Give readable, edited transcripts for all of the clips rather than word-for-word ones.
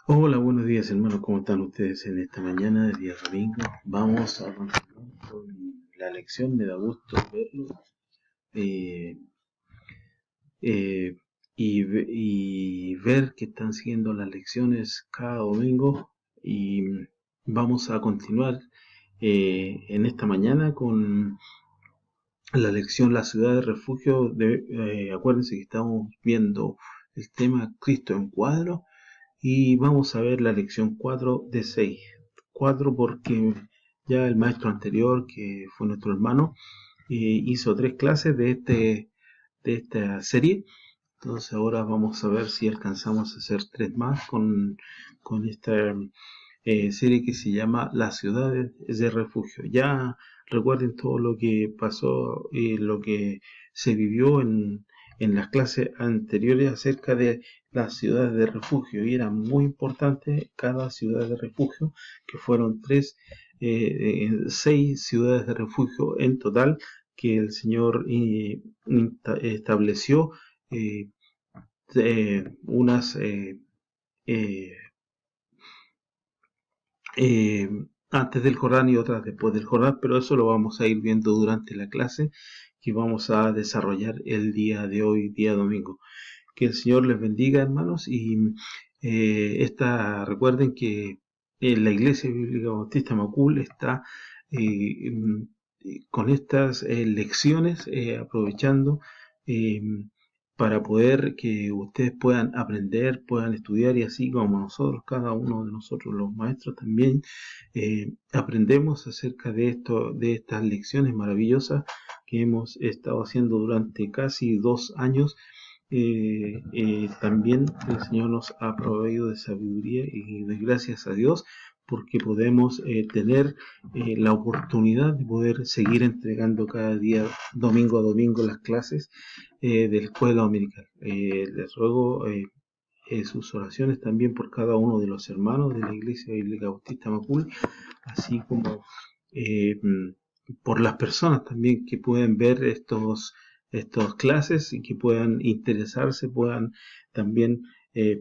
Hola, buenos días hermanos, ¿cómo están ustedes en esta mañana de día domingo? Vamos a continuar con la lección, me da gusto verlo eh, eh, y ver que están siguiendo las lecciones cada domingo y vamos a continuar en esta mañana con la lección La ciudad de refugio. Acuérdense que estamos viendo el tema Cristo en cuadro. Y vamos a ver la lección 4 de 6. 4 porque ya el maestro anterior, que fue nuestro hermano, hizo 3 clases de esta serie. Entonces ahora vamos a ver si alcanzamos a hacer 3 más con esta serie que se llama Las ciudades de refugio. Ya recuerden todo lo que pasó y lo que se vivió en las clases anteriores acerca de las ciudades de refugio, y era muy importante cada ciudad de refugio, que fueron 6 ciudades de refugio en total que el Señor estableció, eh, unas eh, eh, antes del Jordán y otras después del Jordán, pero eso lo vamos a ir viendo durante la clase que vamos a desarrollar el día de hoy, día domingo. Que el Señor les bendiga, hermanos, y recuerden que la Iglesia Bíblica Bautista Macul está eh, con estas lecciones, aprovechando eh, para poder que ustedes puedan aprender, puedan estudiar, y así como nosotros, cada uno de nosotros los maestros también aprendemos acerca de esto, de estas lecciones maravillosas que hemos estado haciendo durante casi 2 años. También el Señor nos ha proveído de sabiduría, y de gracias a Dios porque podemos tener la oportunidad de poder seguir entregando cada día, domingo a domingo, las clases de la escuela dominical. Les ruego sus oraciones también por cada uno de los hermanos de la Iglesia Bíblica Bautista Macul, así como eh, por las personas también que pueden ver estos clases y que puedan interesarse, puedan también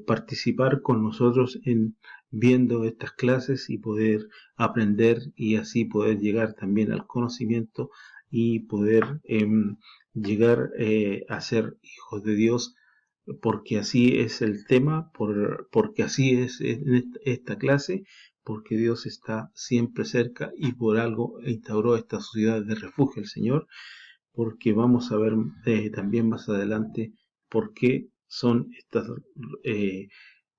participar con nosotros en viendo estas clases y poder aprender, y así poder llegar también al conocimiento y poder llegar a ser hijos de Dios, porque así es el tema, porque así es en esta clase, porque Dios está siempre cerca y por algo instauró esta ciudad de refugio el Señor, porque vamos a ver también más adelante por qué son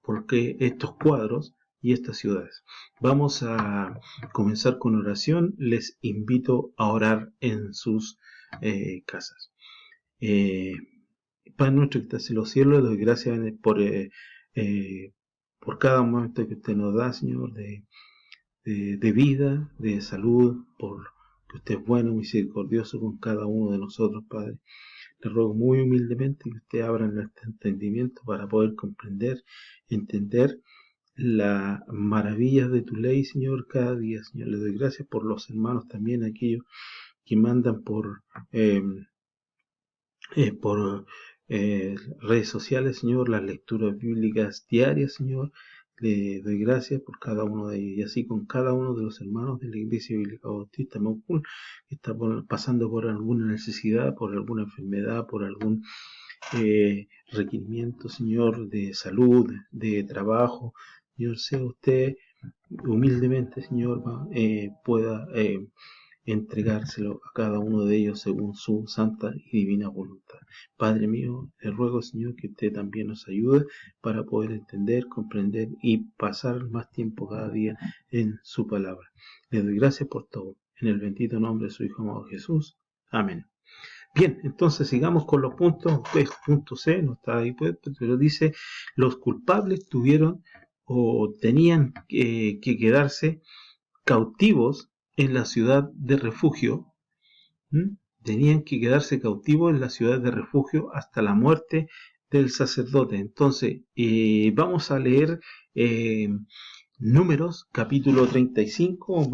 por qué estos cuadros y estas ciudades. Vamos a comenzar con oración. Les invito a orar en sus casas. Eh, Padre nuestro que estás en los cielos, doy gracias eh, por cada momento que usted nos da, Señor, de vida, de salud, por que usted es bueno, misericordioso con cada uno de nosotros, Padre. Le ruego muy humildemente que usted abra nuestro entendimiento para poder comprender, entender las maravillas de tu ley, Señor, cada día, Señor. Le doy gracias por los hermanos también, aquellos que mandan eh, por redes sociales, Señor, las lecturas bíblicas diarias, Señor. Le doy gracias por cada uno de ellos, y así con cada uno de los hermanos de la Iglesia Bíblica Bautista Macul, que está pasando por alguna necesidad, por alguna enfermedad, por algún requerimiento, Señor, de salud, de trabajo. Señor, sea usted humildemente, Señor, pueda entregárselo a cada uno de ellos según su santa y divina voluntad. Padre mío, le ruego, Señor, que usted también nos ayude para poder entender, comprender y pasar más tiempo cada día en su palabra. Le doy gracias por todo. En el bendito nombre de su Hijo amado Jesús. Amén. Bien, entonces sigamos con los puntos. Pues, punto C, no está ahí, pues, pero dice: los culpables tuvieron o tenían que quedarse cautivos en la ciudad de refugio. ¿m? Tenían que quedarse cautivos en la ciudad de refugio hasta la muerte del sacerdote. Entonces, vamos a leer eh, Números, capítulo 35,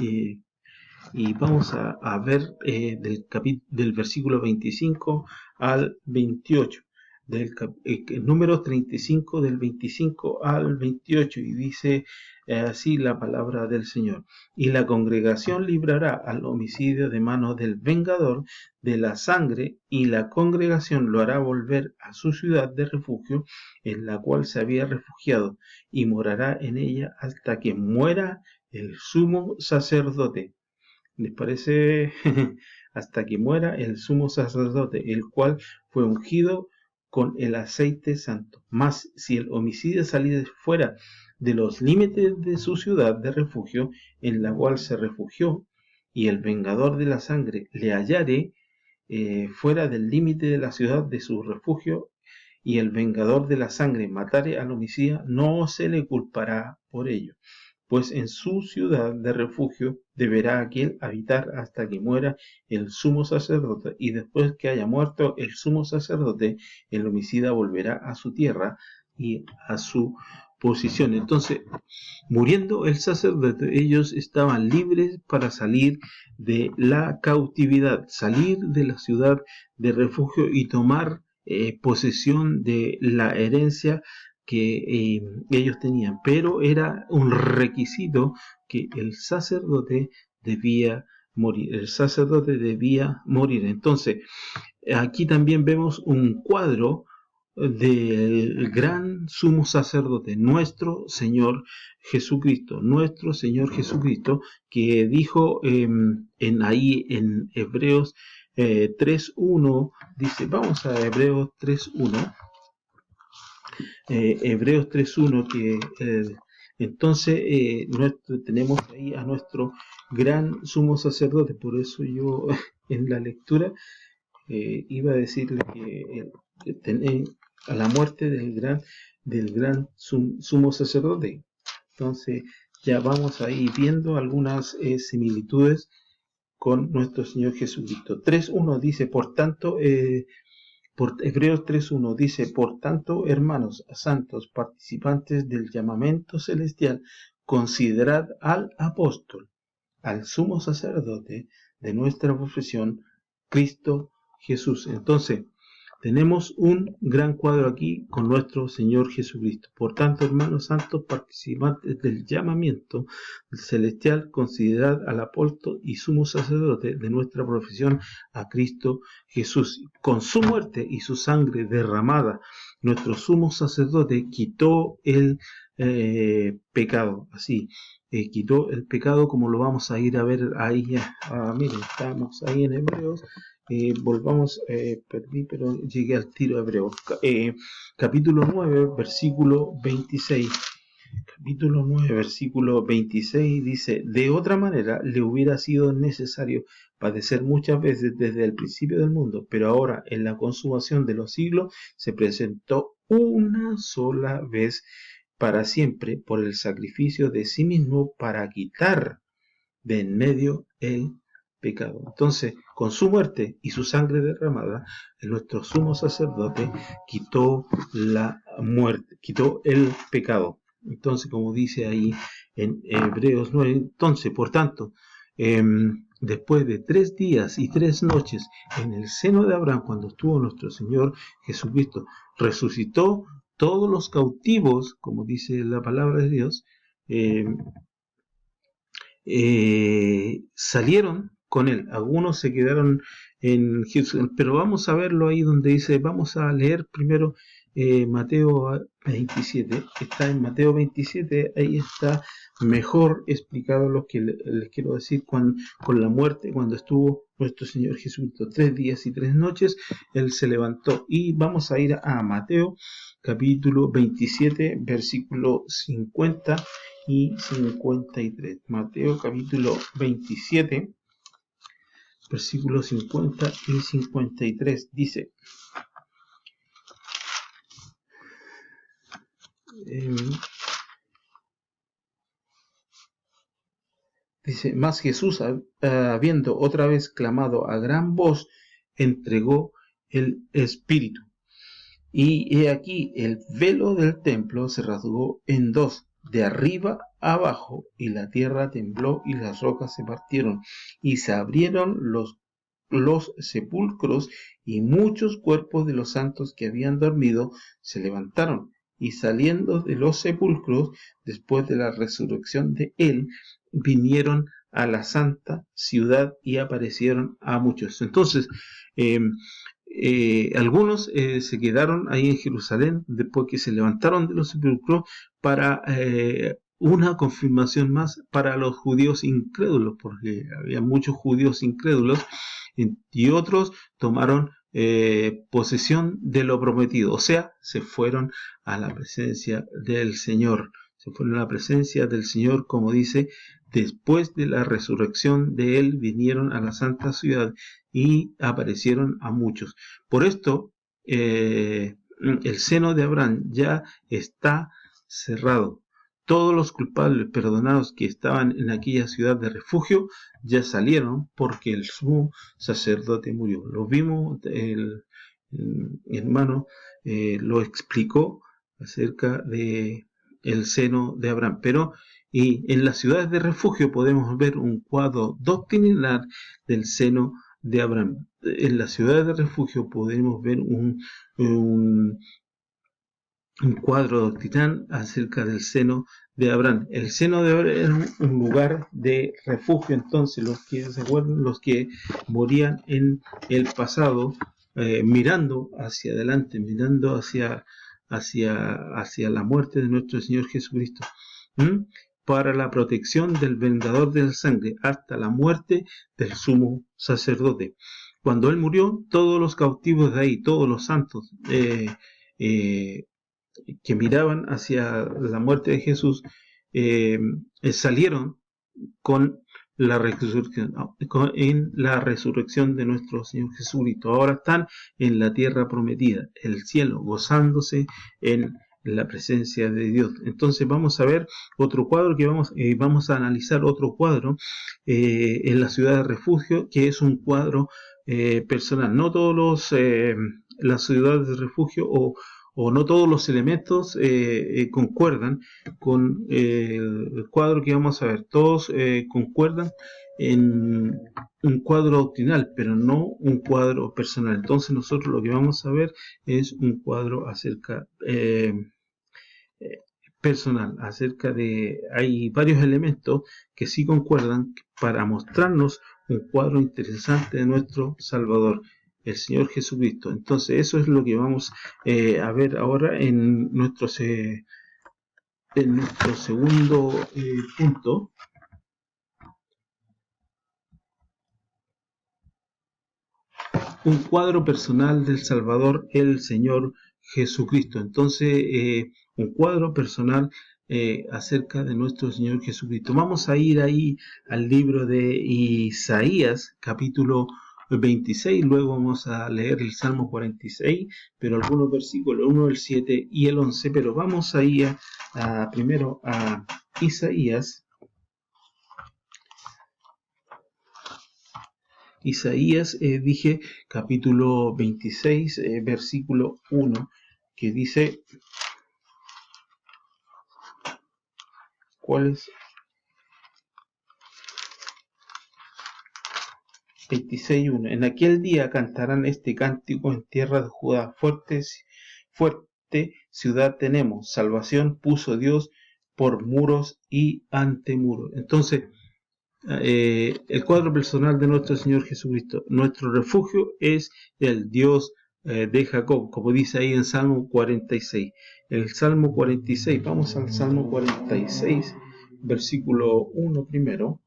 y vamos a ver del versículo 25 al 28. número 35 del 25 al 28, y dice así la palabra del Señor. Y la congregación librará al homicidio de mano del vengador de la sangre, y la congregación lo hará volver a su ciudad de refugio en la cual se había refugiado, y morará en ella hasta que muera el sumo sacerdote. ¿Les parece? Hasta que muera el sumo sacerdote, el cual fue ungido con el aceite santo. Mas si el homicida saliere fuera de los límites de su ciudad de refugio, en la cual se refugió, y el vengador de la sangre le hallare fuera del límite de la ciudad de su refugio, y el vengador de la sangre matare al homicida, no se le culpará por ello, pues en su ciudad de refugio deberá aquel habitar hasta que muera el sumo sacerdote, y después que haya muerto el sumo sacerdote, el homicida volverá a su tierra y a su posición. Entonces, muriendo el sacerdote, ellos estaban libres para salir de la cautividad, salir de la ciudad de refugio y tomar posesión de la herencia que ellos tenían, pero era un requisito que el sacerdote debía morir. El sacerdote debía morir. Entonces, aquí también vemos un cuadro del gran sumo sacerdote, nuestro Señor Jesucristo, que dijo ahí en Hebreos 3.1, dice, vamos a Hebreos 3.1, Hebreos 3.1, que entonces tenemos ahí a nuestro gran sumo sacerdote. Por eso yo en la lectura iba a decirle que a la muerte del gran sumo sacerdote. Entonces ya vamos ahí viendo algunas similitudes con nuestro Señor Jesucristo. 3.1 dice, por tanto, Hebreos 3.1 dice, por tanto, hermanos santos, participantes del llamamiento celestial, considerad al apóstol, al sumo sacerdote de nuestra profesión, Cristo Jesús. Entonces, tenemos un gran cuadro aquí con nuestro Señor Jesucristo. Por tanto, hermanos santos, participantes del llamamiento celestial, considerad al apóstol y sumo sacerdote de nuestra profesión, a Cristo Jesús. Con su muerte y su sangre derramada, nuestro sumo sacerdote quitó el pecado. Así, quitó el pecado, como lo vamos a ir a ver ahí. Miren, estamos ahí en Hebreos. Volvamos, perdí, pero llegué al tiro de Hebreos. Capítulo 9, versículo 26. Capítulo 9, versículo 26 dice, de otra manera le hubiera sido necesario padecer muchas veces desde el principio del mundo, pero ahora en la consumación de los siglos se presentó una sola vez para siempre por el sacrificio de sí mismo para quitar de en medio el pecado. Entonces, con su muerte y su sangre derramada, nuestro sumo sacerdote quitó la muerte, quitó el pecado. Entonces, como dice ahí en Hebreos 9, entonces, por tanto, después de 3 días y 3 noches en el seno de Abraham, cuando estuvo nuestro Señor Jesucristo, resucitó todos los cautivos, como dice la palabra de Dios, salieron con él. Algunos se quedaron en Jesús, pero vamos a verlo ahí donde dice, vamos a leer primero Mateo 27. Está en Mateo 27, ahí está mejor explicado lo que les quiero decir con la muerte. Cuando estuvo nuestro Señor Jesucristo 3 días y 3 noches, él se levantó. Y vamos a ir a Mateo capítulo 27, versículo 50 y 53. Mateo capítulo 27, versículos 50 y 53 dice, mas Jesús, habiendo otra vez clamado a gran voz, entregó el Espíritu. Y he aquí el velo del templo se rasgó en dos, de arriba a abajo, y la tierra tembló y las rocas se partieron, y se abrieron los los sepulcros, y muchos cuerpos de los santos que habían dormido se levantaron, y saliendo de los sepulcros, después de la resurrección de él, vinieron a la santa ciudad y aparecieron a muchos. Entonces, algunos se quedaron ahí en Jerusalén después que se levantaron de los sepulcros para una confirmación más para los judíos incrédulos, porque había muchos judíos incrédulos, y otros tomaron posesión de lo prometido, o sea, se fueron a la presencia del Señor. Se fueron a la presencia del Señor, como dice, después de la resurrección de él, vinieron a la santa ciudad y aparecieron a muchos. Por esto, el seno de Abraham ya está cerrado. Todos los culpables perdonados que estaban en aquella ciudad de refugio ya salieron porque el sumo sacerdote murió. Lo vimos, el hermano lo explicó acerca de el seno de Abraham. Pero y en las ciudades de refugio podemos ver un cuadro doctrinal del seno de Abraham. En las ciudades de refugio podemos ver un cuadro doctrinal acerca del seno de Abraham. El seno de Abraham era un lugar de refugio. Entonces los que se acuerdan, los que morían en el pasado, mirando hacia adelante, mirando hacia la muerte de nuestro Señor Jesucristo, para la protección del vendedor de la sangre hasta la muerte del sumo sacerdote. Cuando él murió, todos los cautivos de ahí, todos los santos que miraban hacia la muerte de Jesús, salieron con la resurrección, en la resurrección de nuestro Señor Jesucristo. Ahora están en la tierra prometida, el cielo, gozándose en la presencia de Dios. Entonces vamos a ver otro cuadro que vamos a analizar otro cuadro en la ciudad de refugio, que es un cuadro personal. No todos las ciudades de refugio o no todos los elementos concuerdan con el cuadro que vamos a ver. Todos concuerdan en un cuadro doctrinal, pero no un cuadro personal. Entonces nosotros lo que vamos a ver es un cuadro acerca personal, acerca de... Hay varios elementos que sí concuerdan para mostrarnos un cuadro interesante de nuestro Salvador, el Señor Jesucristo. Entonces eso es lo que vamos a ver ahora en nuestro segundo punto. Un cuadro personal del Salvador, el Señor Jesucristo. Entonces, un cuadro personal acerca de nuestro Señor Jesucristo. Vamos a ir ahí al libro de Isaías, capítulo 26, luego vamos a leer el Salmo 46, pero algunos versículos, 1, el 7 y el 11, pero vamos ahí primero a Isaías. Isaías, dije, capítulo 26, versículo 1, que dice, ¿cuál es? 26:1. En aquel día cantarán este cántico en tierra de Judá. Fuerte ciudad tenemos. Salvación puso Dios por muros y ante muros. Entonces, el cuadro personal de nuestro Señor Jesucristo. Nuestro refugio es el Dios de Jacob, como dice ahí en Salmo 46. El Salmo 46, vamos al Salmo 46, versículo 1 primero.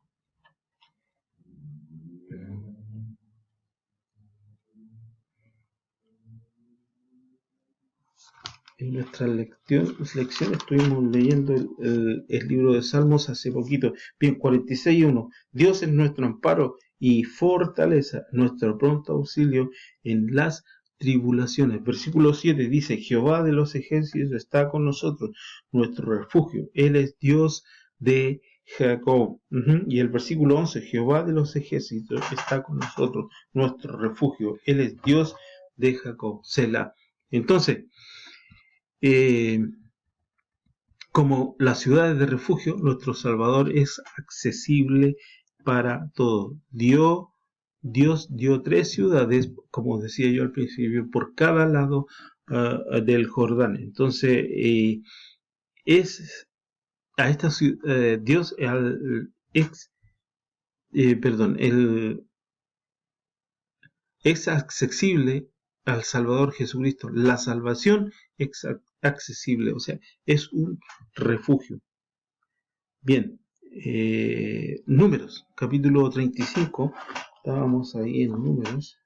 En nuestra lección estuvimos leyendo el libro de Salmos hace poquito. Bien, 46:1. Dios es nuestro amparo y fortaleza, nuestro pronto auxilio en las tribulaciones. Versículo 7 dice, Jehová de los ejércitos está con nosotros, nuestro refugio. Él es Dios de Jacob. Y el versículo 11, Jehová de los ejércitos está con nosotros, nuestro refugio. Él es Dios de Jacob. Selah. Entonces, como las ciudades de refugio, nuestro Salvador es accesible para todos. Dio Dios dio 3 ciudades, como decía yo al principio, por cada lado del Jordán. Entonces, es a esta Dios es accesible al Salvador Jesucristo. La salvación es accesible, o sea, es un refugio. Bien, Números, capítulo 35, estábamos ahí en Números.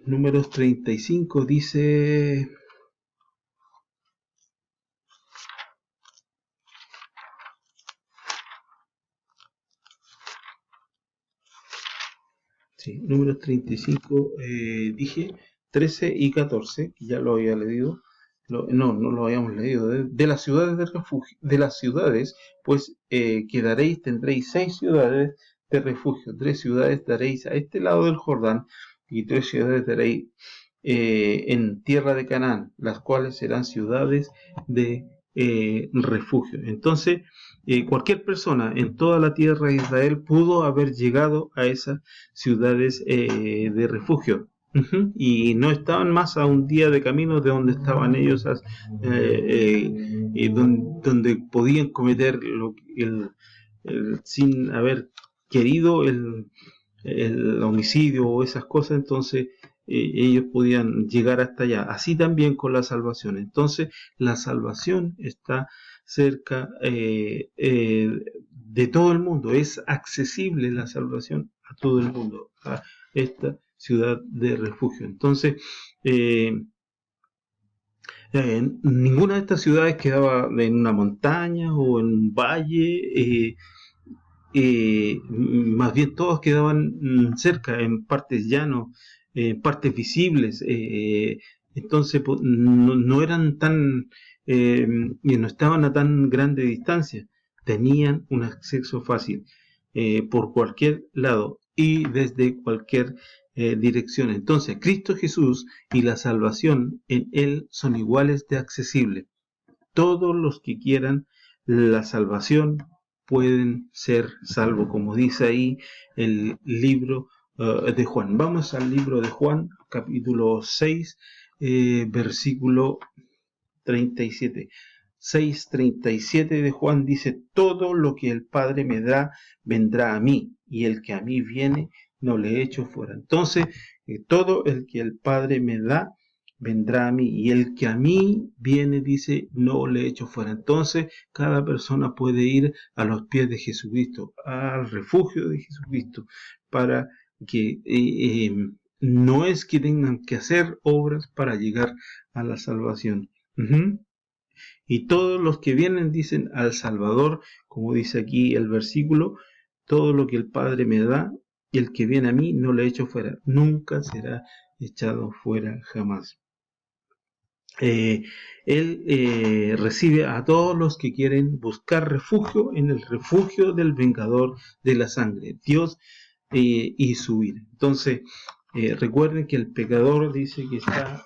Números 35 dice... Sí, números 35, dije 13 y 14, que ya lo había leído. No lo habíamos leído. De las ciudades de refugio, de las ciudades, pues quedaréis, tendréis 6 ciudades de refugio. 3 ciudades daréis a este lado del Jordán y 3 ciudades daréis en tierra de Canaán, las cuales serán ciudades de refugio. Entonces, cualquier persona en toda la tierra de Israel pudo haber llegado a esas ciudades de refugio. Y no estaban más a un día de camino de donde estaban ellos, donde podían cometer sin haber querido el homicidio o esas cosas. Entonces ellos podían llegar hasta allá. Así también con la salvación. Entonces la salvación está cerca de todo el mundo. Es accesible la salvación a todo el mundo, a esta ciudad de refugio. Entonces, ninguna de estas ciudades quedaba en una montaña o en un valle. Más bien todos quedaban cerca, en partes llanos, partes visibles. Entonces no eran tan, no estaban a tan grande distancia, tenían un acceso fácil por cualquier lado y desde cualquier dirección. Entonces Cristo Jesús y la salvación en Él son iguales de accesibles. Todos los que quieran la salvación pueden ser salvos, como dice ahí el libro de Juan. Vamos al libro de Juan, capítulo 6, versículo 37. 6:37 de Juan dice: todo lo que el Padre me da vendrá a mí, y el que a mí viene no le echo fuera. Entonces, todo el que el Padre me da vendrá a mí, y el que a mí viene, dice, no le echo fuera. Entonces cada persona puede ir a los pies de Jesucristo, al refugio de Jesucristo, para que no es que tengan que hacer obras para llegar a la salvación. Y todos los que vienen, dicen, al Salvador, como dice aquí el versículo, todo lo que el Padre me da, y el que viene a mí no le echo fuera, nunca será echado fuera jamás. Él recibe a todos los que quieren buscar refugio en el refugio del vengador de la sangre, Dios y su vida. Entonces, recuerden que el pecador dice que está,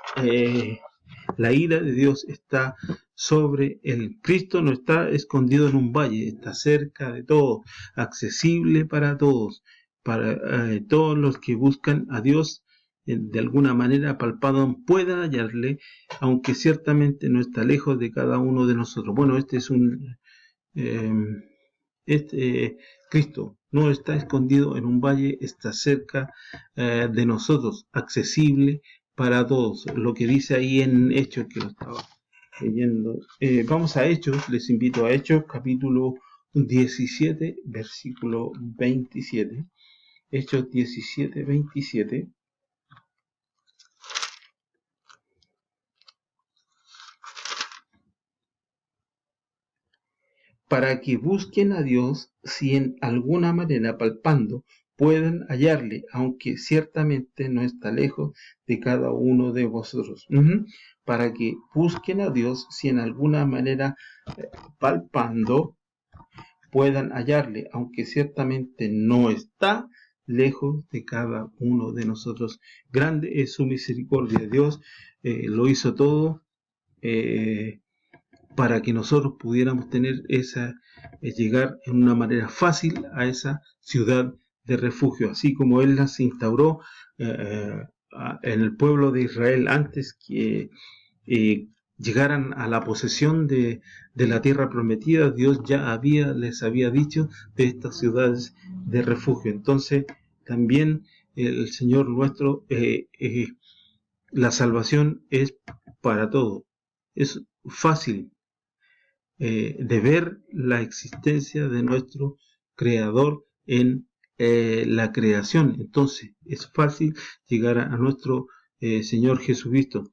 la ira de Dios está sobre él. Cristo no está escondido en un valle, está cerca de todos, accesible para todos, para todos los que buscan a Dios de alguna manera palpado puedan hallarle, aunque ciertamente no está lejos de cada uno de nosotros. Bueno, Cristo no está escondido en un valle, está cerca de nosotros, accesible para todos. Lo que dice ahí en Hechos, que lo estaba leyendo. Vamos a Hechos, les invito a Hechos, capítulo 17, versículo 27. Hechos 17, 27. Para que busquen a Dios, si en alguna manera palpando pueden hallarle, aunque ciertamente no está lejos de cada uno de vosotros. Para que busquen a Dios, si en alguna manera palpando puedan hallarle, aunque ciertamente no está lejos de cada uno de nosotros. Grande es su misericordia. Dios lo hizo todo. para que nosotros pudiéramos tener llegar en una manera fácil a esa ciudad de refugio, así como Él las instauró en el pueblo de Israel antes que llegaran a la posesión de la tierra prometida. Dios ya les había dicho de estas ciudades de refugio. Entonces también el Señor nuestro, la salvación es para todo. Es fácil de ver la existencia de nuestro Creador en la creación. Entonces es fácil llegar a nuestro Señor Jesucristo.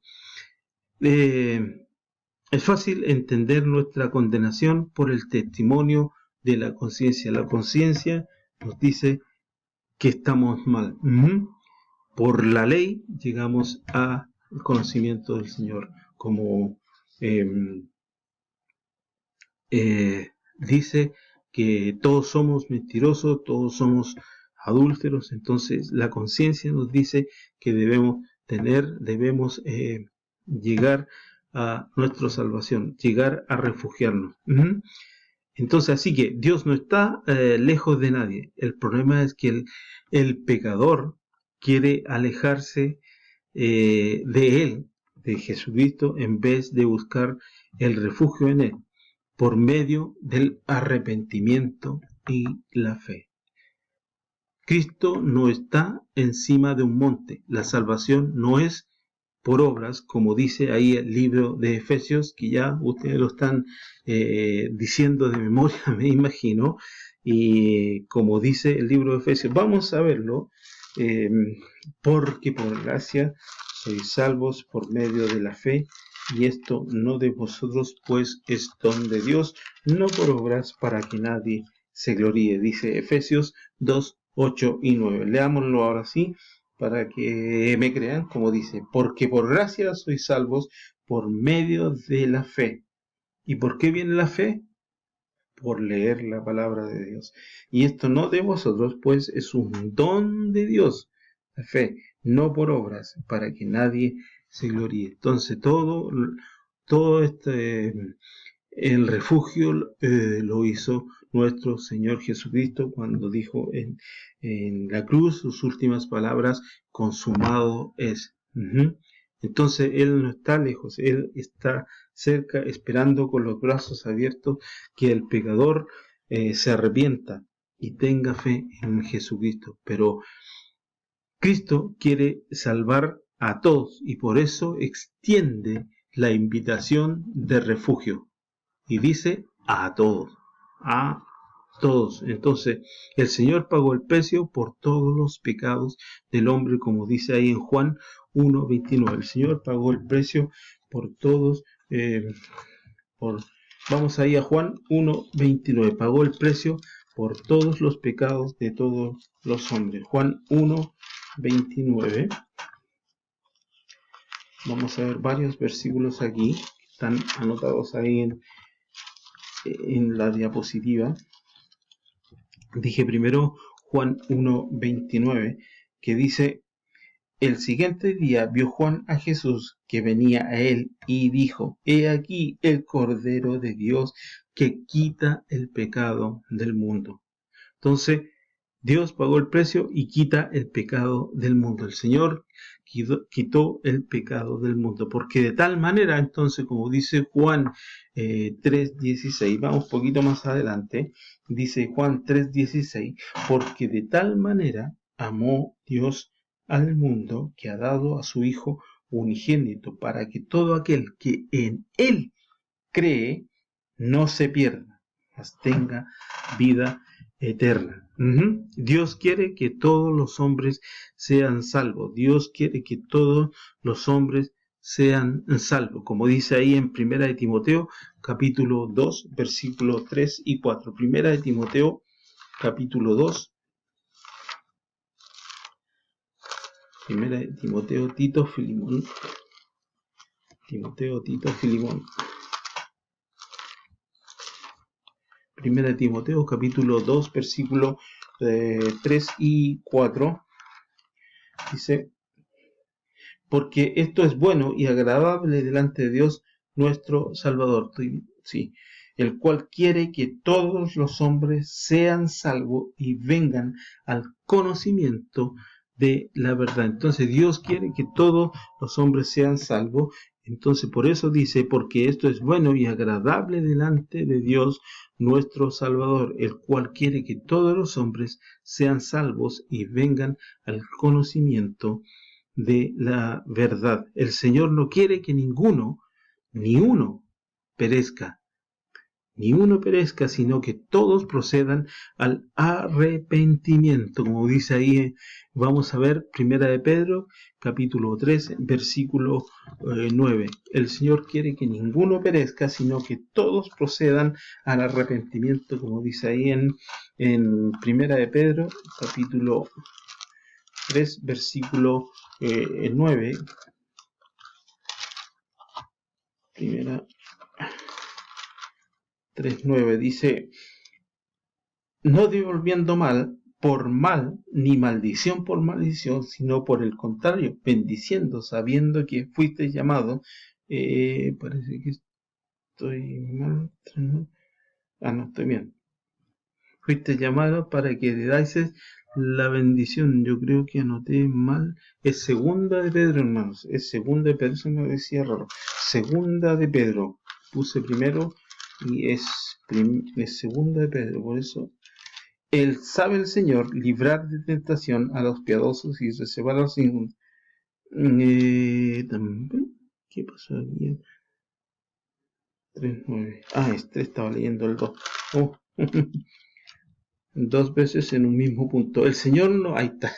Es fácil entender nuestra condenación por el testimonio de la conciencia. La conciencia nos dice que estamos mal. Por la ley llegamos al conocimiento del Señor, como dice que todos somos mentirosos, todos somos adúlteros. Entonces la conciencia nos dice que debemos llegar a nuestra salvación, llegar a refugiarnos. Entonces, así que Dios no está lejos de nadie. El problema es que el pecador quiere alejarse de Él, de Jesucristo, en vez de buscar el refugio en Él, por medio del arrepentimiento y la fe. Cristo no está encima de un monte. La salvación no es por obras, como dice ahí el libro de Efesios, que ya ustedes lo están diciendo de memoria, me imagino, y como dice el libro de Efesios, vamos a verlo, porque por gracia sois salvos por medio de la fe, y esto no de vosotros, pues es don de Dios, no por obras para que nadie se gloríe, dice Efesios 2, 8 y 9. Leámoslo ahora sí, para que me crean, como dice, porque por gracia sois salvos por medio de la fe. ¿Y por qué viene la fe? Por leer la palabra de Dios. Y esto no de vosotros, pues es un don de Dios, la fe, no por obras, para que nadie se gloríe. Entonces todo el refugio lo hizo nuestro Señor Jesucristo cuando dijo en la cruz sus últimas palabras: consumado es. Entonces Él no está lejos, Él está cerca, esperando con los brazos abiertos que el pecador se arrepienta y tenga fe en Jesucristo. Pero Cristo quiere salvar a todos y por eso extiende la invitación de refugio. Y dice a todos, a todos. Entonces, el Señor pagó el precio por todos los pecados del hombre, como dice ahí en Juan 1:29. El Señor pagó el precio por todos, vamos ahí a Juan 1:29. Pagó el precio por todos los pecados de todos los hombres. Juan 1:29. Vamos a ver varios versículos aquí, están anotados ahí en la diapositiva. Dije primero Juan 1:29, que dice: el siguiente día vio Juan a Jesús que venía a él y dijo: he aquí el Cordero de Dios que quita el pecado del mundo. Entonces Dios pagó el precio y quita el pecado del mundo. El Señor quitó el pecado del mundo, porque de tal manera, entonces, como dice Juan 3:16, vamos un poquito más adelante, dice Juan 3:16, porque de tal manera amó Dios al mundo que ha dado a su Hijo unigénito, para que todo aquel que en Él cree no se pierda, mas tenga vida eterna. Dios quiere que todos los hombres sean salvos. Dios quiere que todos los hombres sean salvos, como dice ahí en 1 de Timoteo capítulo 2 versículos 3 y 4. 1 de Timoteo capítulo 2. 1 de Timoteo, Tito, Filimón. Timoteo, Tito, Filimón. 1 de Timoteo capítulo 2 versículos 3 y 4 dice: porque esto es bueno y agradable delante de Dios, nuestro Salvador. Sí, el cual quiere que todos los hombres sean salvos y vengan al conocimiento de la verdad. Entonces Dios quiere que todos los hombres sean salvos. Entonces por eso dice, porque esto es bueno y agradable delante de Dios nuestro Salvador, el cual quiere que todos los hombres sean salvos y vengan al conocimiento de la verdad. El Señor no quiere que ninguno, ni uno, perezca, sino que todos procedan al arrepentimiento, como dice ahí. Vamos a ver, Primera de Pedro, capítulo 3, versículo 9. El Señor quiere que ninguno perezca, sino que todos procedan al arrepentimiento, como dice ahí en Primera de Pedro, capítulo 3, versículo 9. Primera 3:9 dice: no devolviendo mal por mal, ni maldición por maldición, sino por el contrario, bendiciendo, sabiendo que fuiste llamado. Parece que estoy mal. No, estoy bien. Fuiste llamado para que heredáis la bendición. Yo creo que anoté mal. Es segunda de Pedro, hermanos. Es segunda de Pedro, eso me decía raro. Segunda de Pedro. Puse primero y es segunda de Pedro. Por eso, él sabe el Señor librar de tentación a los piadosos y reservar a los injustos. ¿Qué pasó aquí? 3:9. Estaba leyendo el 2. Oh. Dos veces en un mismo punto. El Señor no, ahí está.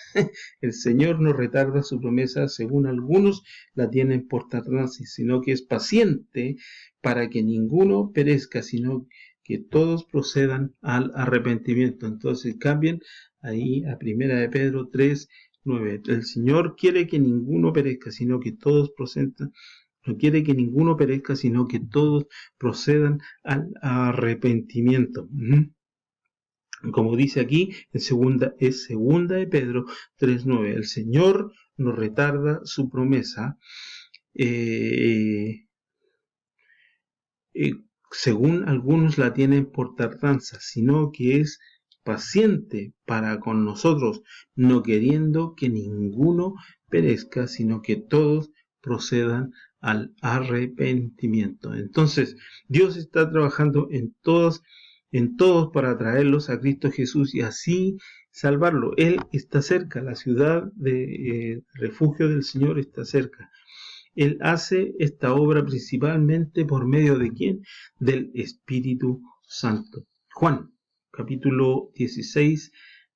El Señor no retarda su promesa, según algunos la tienen por tardanza, sino que es paciente para que ninguno perezca, sino que todos procedan al arrepentimiento. Entonces cambien ahí a Primera de Pedro 3:9. El Señor quiere que ninguno perezca, sino que todos procedan. No quiere que ninguno perezca, sino que todos procedan al arrepentimiento. Como dice aquí, es segunda de Pedro 3:9. El Señor no retarda su promesa, según algunos la tienen por tardanza, sino que es paciente para con nosotros, no queriendo que ninguno perezca, sino que todos procedan al arrepentimiento. Entonces, Dios está trabajando en todos para traerlos a Cristo Jesús y así salvarlo. Él está cerca, la ciudad de refugio del Señor está cerca. Él hace esta obra principalmente por medio de ¿quién? Del Espíritu Santo. Juan, capítulo 16,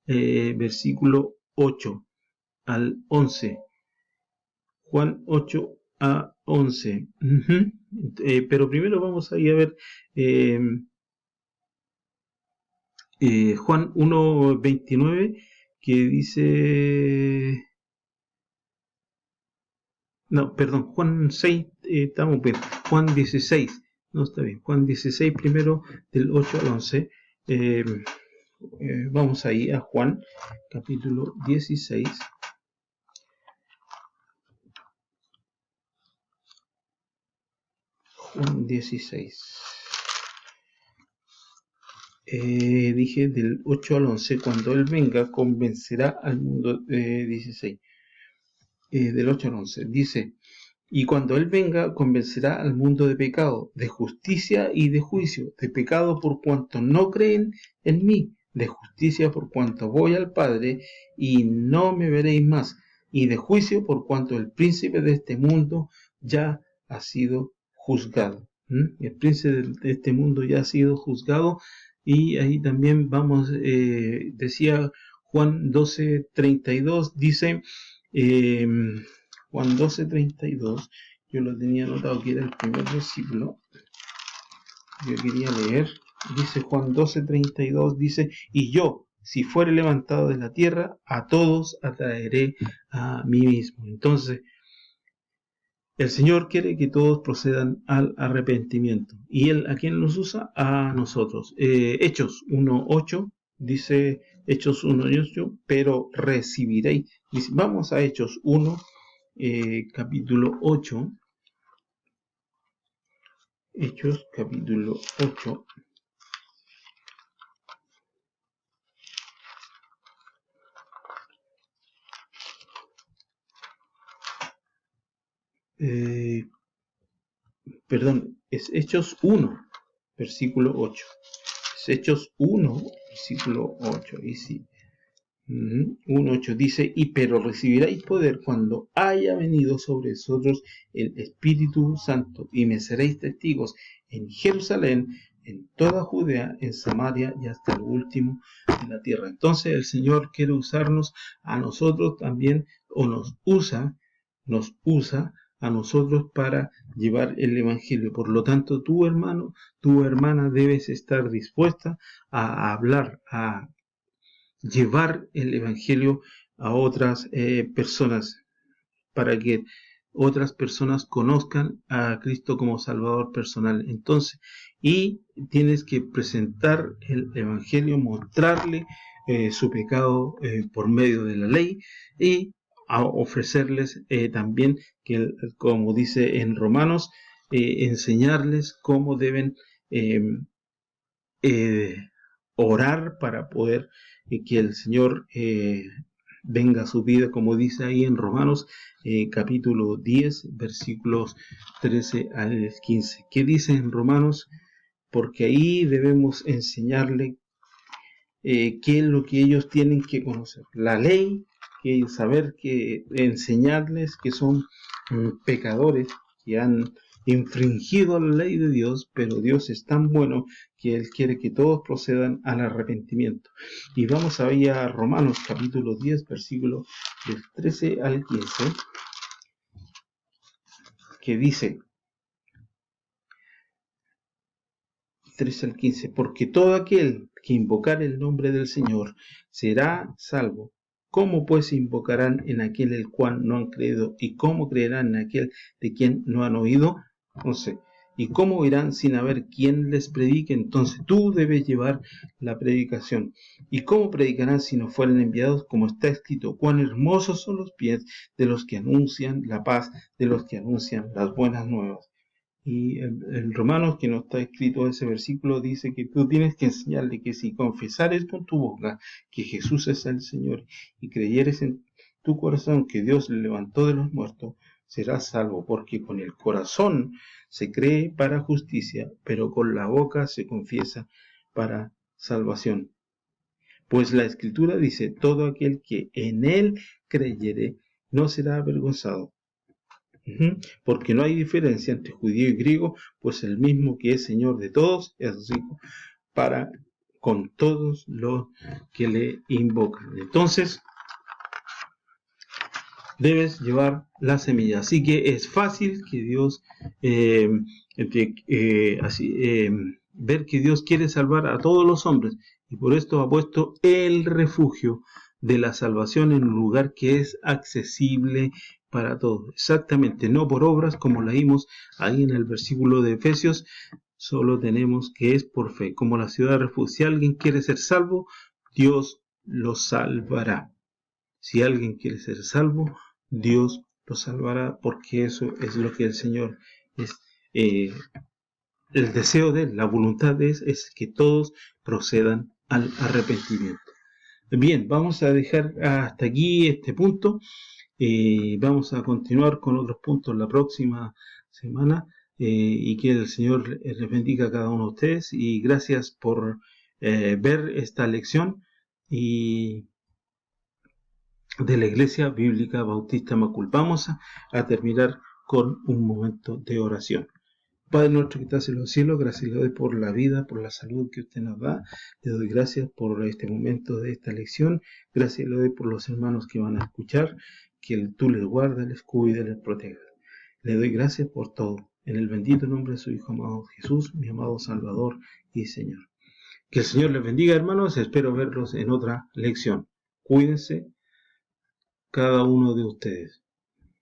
versículo 8 al 11. Juan 8 a 11. Pero primero vamos a ir a ver Juan 1:29, que dice... No, perdón, Juan 6, estamos bien. Juan 16, no está bien. Juan 16, primero del 8 al 11. Vamos ahí a Juan, capítulo 16. Juan 16. Dije del 8 al 11, cuando Él venga convencerá al mundo. 16. Del 8 al 11. Dice: y cuando Él venga, convencerá al mundo de pecado, de justicia y de juicio. De pecado por cuanto no creen en mí, de justicia por cuanto voy al Padre y no me veréis más, y de juicio por cuanto el príncipe de este mundo ya ha sido juzgado. El príncipe de este mundo ya ha sido juzgado. Y ahí también vamos, decía Juan 12:32, dice... Juan 12:32, yo lo tenía anotado que era el primer versículo, yo quería leer. Dice Juan 12:32, dice: y yo, si fuere levantado de la tierra, a todos atraeré a mí mismo. Entonces, el Señor quiere que todos procedan al arrepentimiento. ¿Y Él a quién los usa? A nosotros. Hechos 1:8, dice Hechos 1:8, pero recibiréis. Dice, vamos a Hechos 1, capítulo 8. Hechos capítulo 8. Es Hechos 1, versículo 8. Es Hechos 1, versículo 8. Y sí. 1:8 dice, pero recibiréis poder cuando haya venido sobre vosotros el Espíritu Santo, y me seréis testigos en Jerusalén, en toda Judea, en Samaria y hasta el último de la tierra. Entonces el Señor quiere usarnos a nosotros también, o nos usa a nosotros para llevar el Evangelio. Por lo tanto, tu hermano, tu hermana debes estar dispuesta a hablar, a llevar el Evangelio a otras personas, para que otras personas conozcan a Cristo como Salvador personal. Entonces, y tienes que presentar el Evangelio, mostrarle su pecado por medio de la ley, y a ofrecerles también, que como dice en Romanos, enseñarles cómo deben orar para poder que el Señor venga a su vida, como dice ahí en Romanos capítulo 10, versículos 13 al 15. ¿Qué dice en Romanos? Porque ahí debemos enseñarle qué es lo que ellos tienen que conocer. La ley, que saber, que enseñarles que son pecadores, que han infringido la ley de Dios, pero Dios es tan bueno que Él quiere que todos procedan al arrepentimiento. Y vamos ahí a Romanos capítulo 10, versículos del 13 al 15, que dice, 13 al 15, porque todo aquel que invocar el nombre del Señor será salvo. ¿Cómo pues invocarán en aquel el cual no han creído? ¿Y cómo creerán en aquel de quien no han oído? 11. ¿Y cómo irán sin haber quien les predique? Entonces tú debes llevar la predicación. ¿Y cómo predicarán si no fueren enviados? Como está escrito, cuán hermosos son los pies de los que anuncian la paz, de los que anuncian las buenas nuevas. Y en Romanos, que no está escrito ese versículo, dice que tú tienes que enseñarle que si confesares con tu boca que Jesús es el Señor y creyeres en tu corazón que Dios le levantó de los muertos, serás salvo, porque con el corazón se cree para justicia, pero con la boca se confiesa para salvación. Pues la Escritura dice, todo aquel que en él creyere no será avergonzado. Porque no hay diferencia entre judío y griego, pues el mismo que es Señor de todos es rico para con todos los que le invocan. Entonces, debes llevar la semilla. Así que es fácil que Dios, ver que Dios quiere salvar a todos los hombres, y por esto ha puesto el refugio de la salvación en un lugar que es accesible para todos. Exactamente, no por obras, como leímos ahí en el versículo de Efesios, solo tenemos que es por fe. Como la ciudad de refugio, si alguien quiere ser salvo, Dios lo salvará. Si alguien quiere ser salvo, Dios lo salvará, porque eso es lo que el Señor es. El deseo de él, la voluntad de él, es que todos procedan al arrepentimiento. Bien, vamos a dejar hasta aquí este punto. Vamos a continuar con otros puntos la próxima semana, y que el Señor les bendiga a cada uno de ustedes, y gracias por ver esta lección y de la Iglesia Bíblica Bautista Macul. Vamos a terminar con un momento de oración. Padre nuestro que estás en los cielos, gracias le doy por la vida, por la salud que usted nos da. Le doy gracias por este momento de esta lección. Gracias le doy por los hermanos que van a escuchar, que tú les guardes, les cuide, les proteja. Le doy gracias por todo. En el bendito nombre de su Hijo amado Jesús, mi amado Salvador y Señor. Que el Señor les bendiga, hermanos. Espero verlos en otra lección. Cuídense cada uno de ustedes.